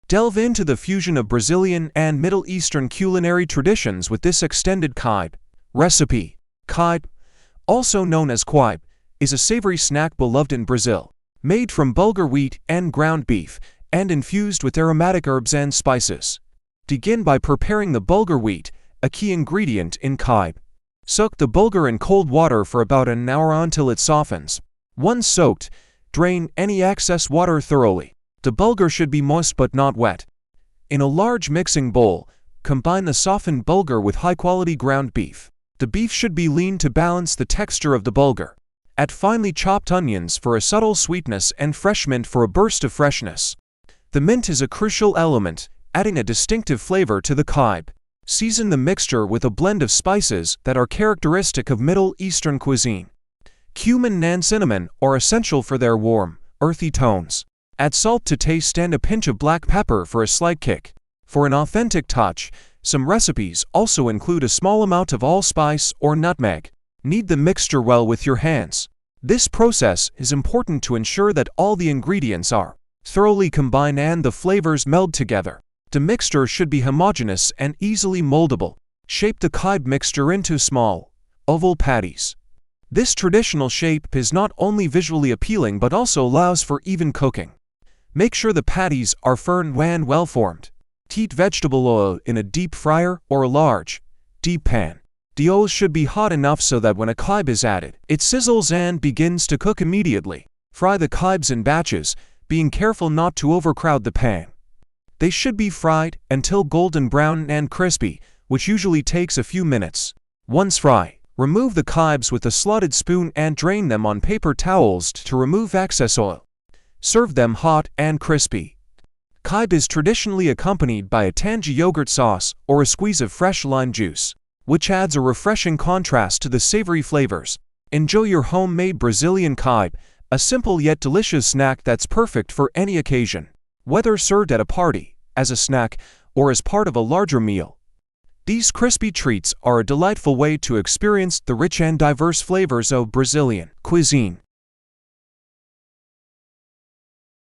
Delve into the fusion of Brazilian and Middle Eastern culinary traditions with this extended Kibe recipe. Kibe, also known as quibe, is a savory snack beloved in Brazil. Made from bulgur wheat and ground beef, and infused with aromatic herbs and spices. Begin by preparing the bulgur wheat, a key ingredient in Kibe. Soak the bulgur in cold water for about an hour until it softens. Once soaked, drain any excess water thoroughly. The bulgur should be moist but not wet. In a large mixing bowl, combine the softened bulgur with high-quality ground beef. The beef should be lean to balance the texture of the bulgur. Add finely chopped onions for a subtle sweetness and fresh mint for a burst of freshness. The mint is a crucial element, adding a distinctive flavor to the Kibe. Season the mixture with a blend of spices that are characteristic of Middle Eastern cuisine. Cumin and cinnamon are essential for their warm, earthy tones. Add salt to taste and a pinch of black pepper for a slight kick. For an authentic touch, some recipes also include a small amount of allspice or nutmeg. Knead the mixture well with your hands. This process is important to ensure that all the ingredients are thoroughly combined and the flavors meld together. The mixture should be homogeneous and easily moldable. Shape the Kibe mixture into small, oval patties. This traditional shape is not only visually appealing but also allows for even cooking. Make sure the patties are firm and well-formed. Heat vegetable oil in a deep fryer or a large, deep pan. The oil should be hot enough so that when a Kibe is added, it sizzles and begins to cook immediately. Fry the Kibes in batches, being careful not to overcrowd the pan. They should be fried until golden brown and crispy, which usually takes a few minutes. Once fried, remove the Kibes with a slotted spoon and drain them on paper towels to remove excess oil. Serve them hot and crispy. Kibe is traditionally accompanied by a tangy yogurt sauce or a squeeze of fresh lime juice, which adds a refreshing contrast to the savory flavors. Enjoy your homemade Brazilian Kibe, a simple yet delicious snack that's perfect for any occasion. Whether served at a party, as a snack, or as part of a larger meal. These crispy treats are a delightful way to experience the rich and diverse flavors of Brazilian cuisine.